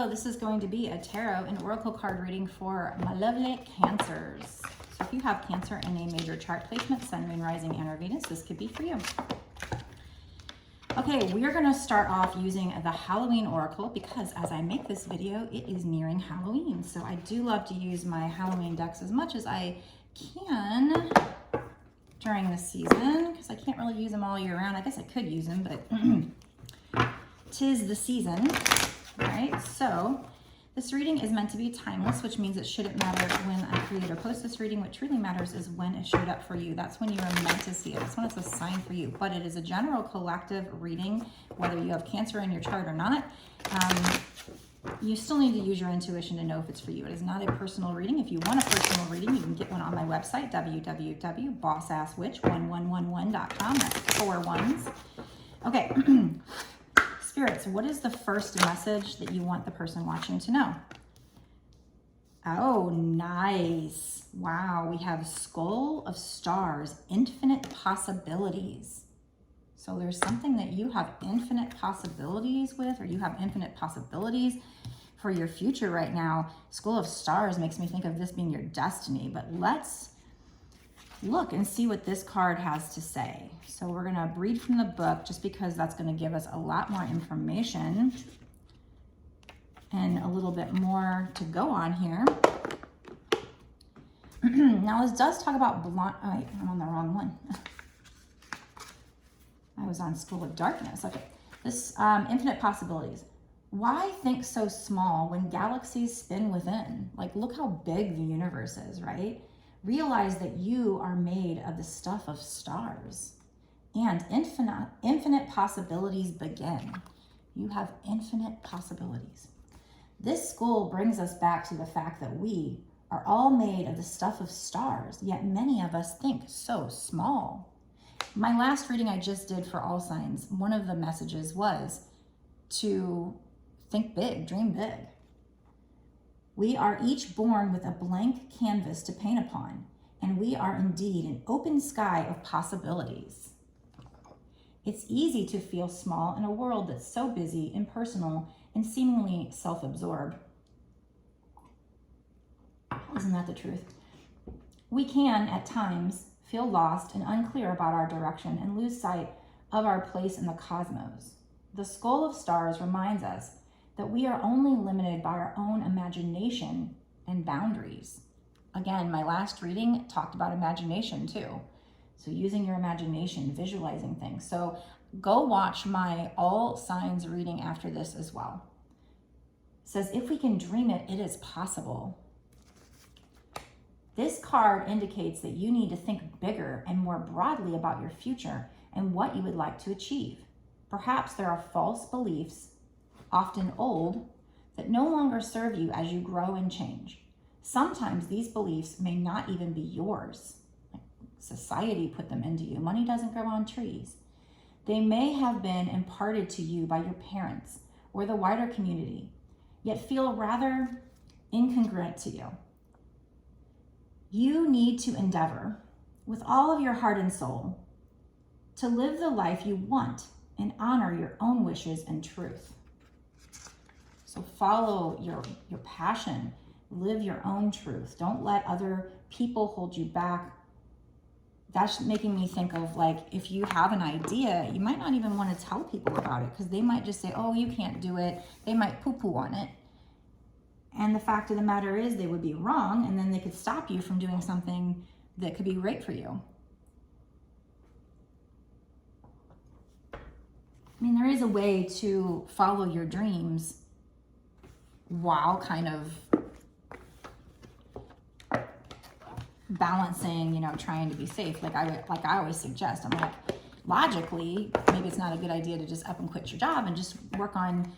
Hello, this is going to be a tarot and oracle card reading for my lovely Cancers. So if you have Cancer in a major chart placement, Sun, Moon, Rising, and or Venus, this could be for you. Okay, we're going to start off using the Halloween oracle because as I make this video, it is nearing Halloween. So I do love to use my Halloween decks as much as I can during the season because I can't really use them all year round. I guess I could use them, but 'tis the season. All right, so this reading is meant to be timeless, which means it shouldn't matter when I create or post this reading. What truly matters is when it showed up for you. That's when you are meant to see it. That's when it's a sign for you. But it is a general collective reading, whether you have Cancer in your chart or not. You still need to use your intuition to know if it's for you. It is not a personal reading. If you want a personal reading, you can get one on my website, www.bossasswitch1111.com. That's 4 1s. Okay. Spirits, what is the first message that you want the person watching to know? Oh, nice. Wow, we have Skull of Stars, infinite possibilities. So there's something that you have infinite possibilities with, or you have infinite possibilities for your future right now. Skull of Stars makes me think of this being your destiny, but let's look and see what this card has to say. So we're going to read from the book just because that's going to give us a lot more information and a little bit more to go on here. Now this does talk about blonde. Oh, wait, I'm on the wrong one. I was on School of Darkness. Okay, this infinite possibilities. Why think so small when galaxies spin within? Like, look how big the universe is, right? Realize that you are made of the stuff of stars and infinite possibilities begin. You have infinite possibilities. This school brings us back to the fact that we are all made of the stuff of stars, yet many of us think so small. My last reading I just did for all signs, one of the messages was to think big, dream big. We are each born with a blank canvas to paint upon, and we are indeed an open sky of possibilities. It's easy to feel small in a world that's so busy, impersonal, and seemingly self-absorbed. Isn't that the truth? We can, at times, feel lost and unclear about our direction and lose sight of our place in the cosmos. The Skull of Stars reminds us that we are only limited by our own imagination and boundaries. Again, my last reading talked about imagination too. So using your imagination, visualizing things. So go watch my all signs reading after this as well. It says, if we can dream it, it is possible. This card indicates that you need to think bigger and more broadly about your future and what you would like to achieve. Perhaps there are false beliefs, often old, that no longer serve you as you grow and change. Sometimes these beliefs may not even be yours. Like society put them into you. Money doesn't grow on trees. They may have been imparted to you by your parents or the wider community, yet feel rather incongruent to you. You need to endeavor with all of your heart and soul to live the life you want and honor your own wishes and truth. So follow your passion, live your own truth. Don't let other people hold you back. That's making me think of, like, if you have an idea, you might not even want to tell people about it because they might just say, oh, you can't do it. They might poo-poo on it. And the fact of the matter is they would be wrong, and then they could stop you from doing something that could be great for you. I mean, there is a way to follow your dreams while kind of balancing, you know, trying to be safe. Like I always suggest, I'm like, logically, maybe it's not a good idea to just up and quit your job and just work on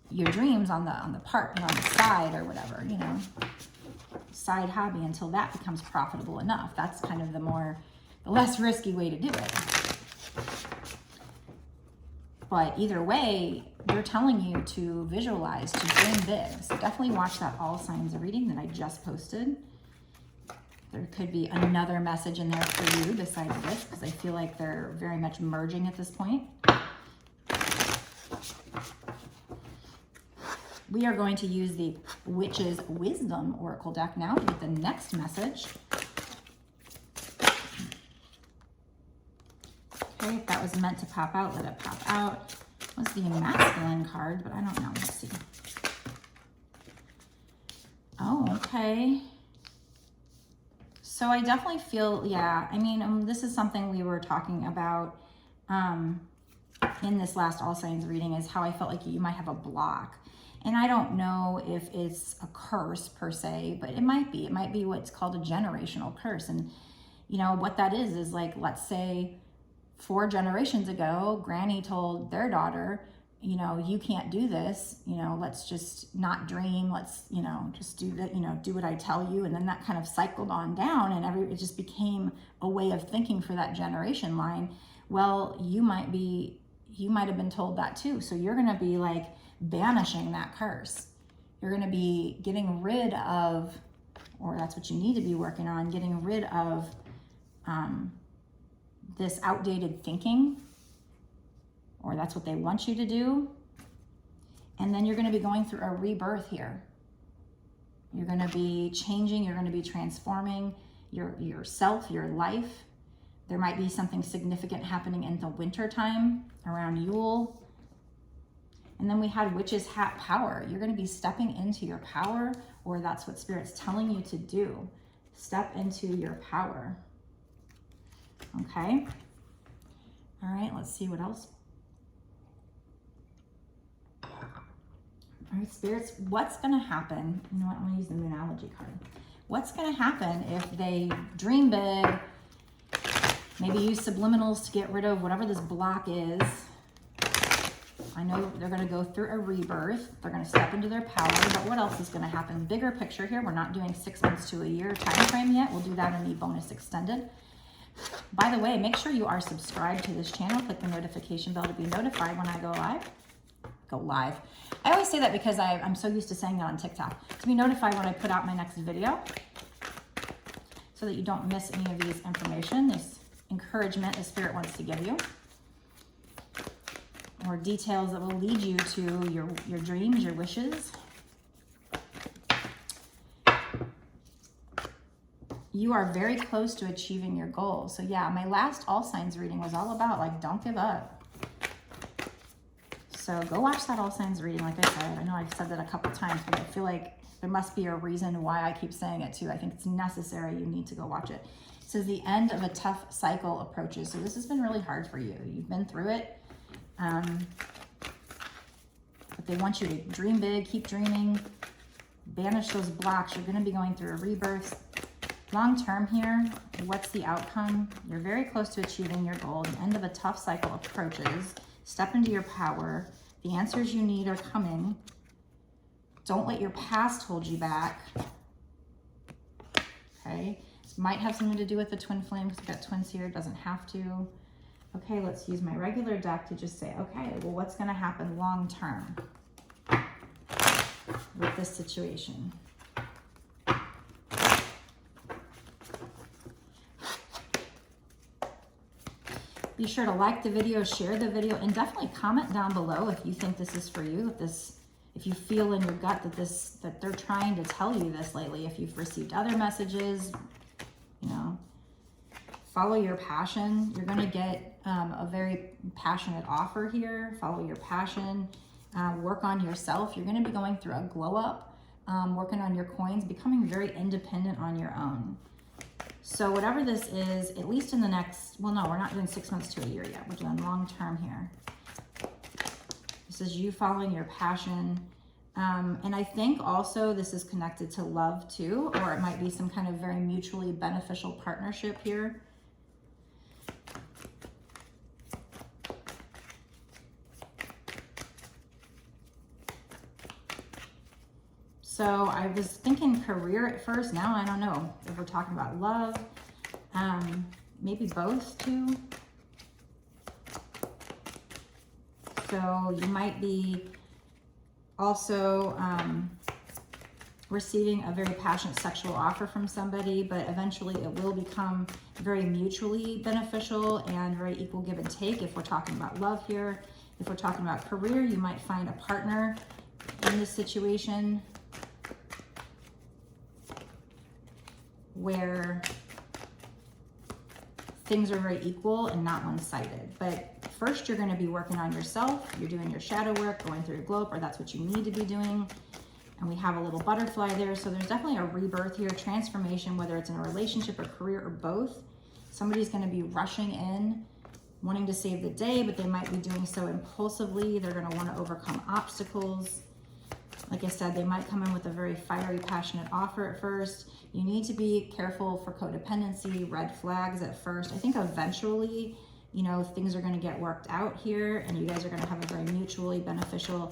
your dreams on the part, you know, on the side or whatever, you know, side hobby until that becomes profitable enough. That's kind of the less risky way to do it. But either way, they're telling you to visualize, to dream big. So definitely watch that all signs reading that I just posted. There could be another message in there for you besides this, because I feel like they're very much merging at this point. We are going to use the Witch's Wisdom Oracle deck now to get the next message. Okay, if that was meant to pop out, let it pop out. It was the Masculine card, but I don't know. Let's see. Oh, okay. So I definitely feel, yeah, I mean, this is something we were talking about in this last All Signs reading, is how I felt like you might have a block. And I don't know if it's a curse per se, but it might be. It might be what's called a generational curse. And, you know, what that is like, let's say 4 generations ago, Granny told their daughter, you know, you can't do this, you know, let's just not dream, let's, you know, just do that, you know, do what I tell you. And then that kind of cycled on down, and it just became a way of thinking for that generation line. Well, you might have been told that too. So you're going to be like banishing that curse. You're going to be getting rid of, or that's what you need to be working on, getting rid of this outdated thinking, or that's what they want you to do. And then you're going to be going through a rebirth here. You're going to be changing, you're going to be transforming yourself, your life. There might be something significant happening in the winter time around Yule. And then we had Witch's Hat power. You're going to be stepping into your power, or that's what Spirit's telling you to do. Step into your power. Okay. All right, let's see what else. All right, Spirits, what's going to happen? You know what? I'm going to use the Moonology card. What's going to happen if they dream big, maybe use subliminals to get rid of whatever this block is? I know they're going to go through a rebirth. They're going to step into their power, but what else is going to happen? Bigger picture here. We're not doing 6 months to a year time frame yet. We'll do that in the bonus extended. By the way, make sure you are subscribed to this channel. Click the notification bell to be notified when I go live. I always say that because I'm so used to saying that on TikTok. To be notified when I put out my next video, so that you don't miss any of these information, this encouragement the Spirit wants to give you, or details that will lead you to your dreams, your wishes. You are very close to achieving your goal. So yeah, my last All Signs reading was all about like, don't give up. So go watch that All Signs reading. Like I said, I know I've said that a couple times, but I feel like there must be a reason why I keep saying it too. I think it's necessary. You need to go watch it. It says the end of a tough cycle approaches. So this has been really hard for you. You've been through it. But they want you to dream big, keep dreaming, banish those blocks. You're going to be going through a rebirth. Long term here, what's the outcome? You're very close to achieving your goal. The end of a tough cycle approaches. Step into your power. The answers you need are coming. Don't let your past hold you back. Okay. This might have something to do with the twin flame because we've got twins here. It doesn't have to. Okay, let's use my regular deck to just say, okay, well, what's going to happen long term with this situation? Be sure to like the video, share the video, and definitely comment down below if you think this is for you, if you feel in your gut that they're trying to tell you this lately, if you've received other messages, you know. Follow your passion. You're going to get a very passionate offer here. Follow your passion. Work on yourself. You're going to be going through a glow up, working on your coins, becoming very independent on your own. So whatever this is, at least in the next, well, no, we're not doing 6 months to a year yet. We're doing long term here. This is you following your passion. And I think also this is connected to love too, or it might be some kind of very mutually beneficial partnership here. So I was thinking career at first. Now I don't know if we're talking about love, maybe both too. So you might be also receiving a very passionate sexual offer from somebody, but eventually it will become very mutually beneficial and very equal give and take if we're talking about love here. If we're talking about career, you might find a partner in this situation where things are very equal and not one-sided. But first, you're going to be working on yourself. You're doing your shadow work, going through your globe, or that's what you need to be doing. And we have a little butterfly there. So there's definitely a rebirth here, transformation, whether it's in a relationship or career or both. Somebody's going to be rushing in, wanting to save the day, but they might be doing so impulsively. They're going to want to overcome obstacles. Like I said, they might come in with a very fiery, passionate offer at first. You need to be careful for codependency, red flags at first. I think eventually, you know, things are going to get worked out here and you guys are going to have a very mutually beneficial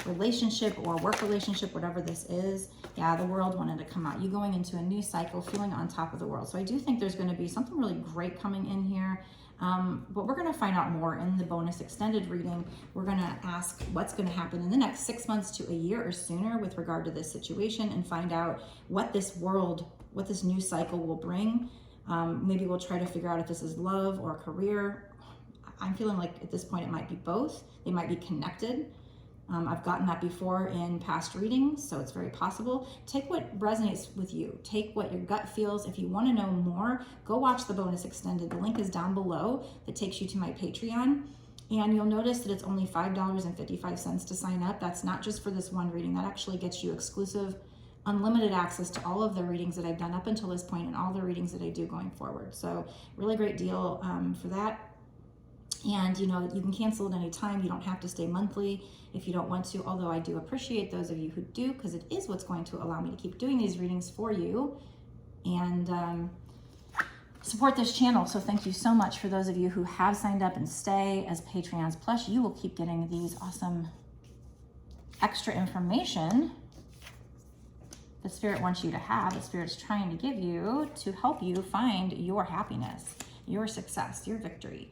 relationship or work relationship, whatever this is. Yeah, the world wanted to come out. You going into a new cycle, feeling on top of the world. So I do think there's going to be something really great coming in here. But we're going to find out more in the bonus extended reading. We're going to ask what's going to happen in the next 6 months to a year or sooner with regard to this situation and find out what this world, what this new cycle will bring. Maybe we'll try to figure out if this is love or career. I'm feeling like at this point it might be both. They might be connected. I've gotten that before in past readings, so it's very possible. Take what resonates with you. Take what your gut feels. If you want to know more, go watch the bonus extended. The link is down below that takes you to my Patreon. And you'll notice that it's only $5.55 to sign up. That's not just for this one reading. That actually gets you exclusive, unlimited access to all of the readings that I've done up until this point and all the readings that I do going forward. So really great deal for that. And you know, you can cancel at any time. You don't have to stay monthly if you don't want to, although I do appreciate those of you who do, because it is what's going to allow me to keep doing these readings for you and support this channel. So thank you so much for those of you who have signed up and stay as Patreons. Plus, you will keep getting these awesome extra information the Spirit wants you to have, the Spirit's trying to give you to help you find your happiness, your success, your victory.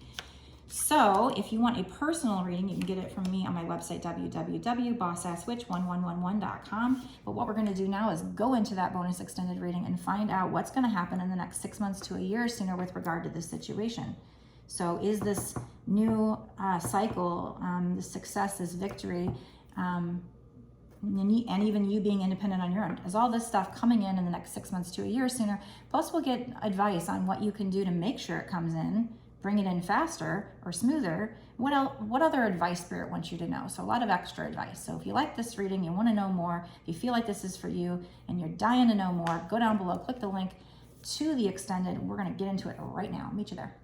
So if you want a personal reading, you can get it from me on my website, www.bossasswitch111.com. But what we're going to do now is go into that bonus extended reading and find out what's going to happen in the next 6 months to a year sooner with regard to this situation. So is this new cycle, this success, this victory, and even you being independent on your own, is all this stuff coming in the next 6 months to a year sooner? Plus we'll get advice on what you can do to make sure it comes in, bring it in faster or smoother. What other advice Spirit wants you to know? So a lot of extra advice. So if you like this reading, you want to know more, if you feel like this is for you and you're dying to know more, go down below, click the link to the extended. We're going to get into it right now. Meet you there.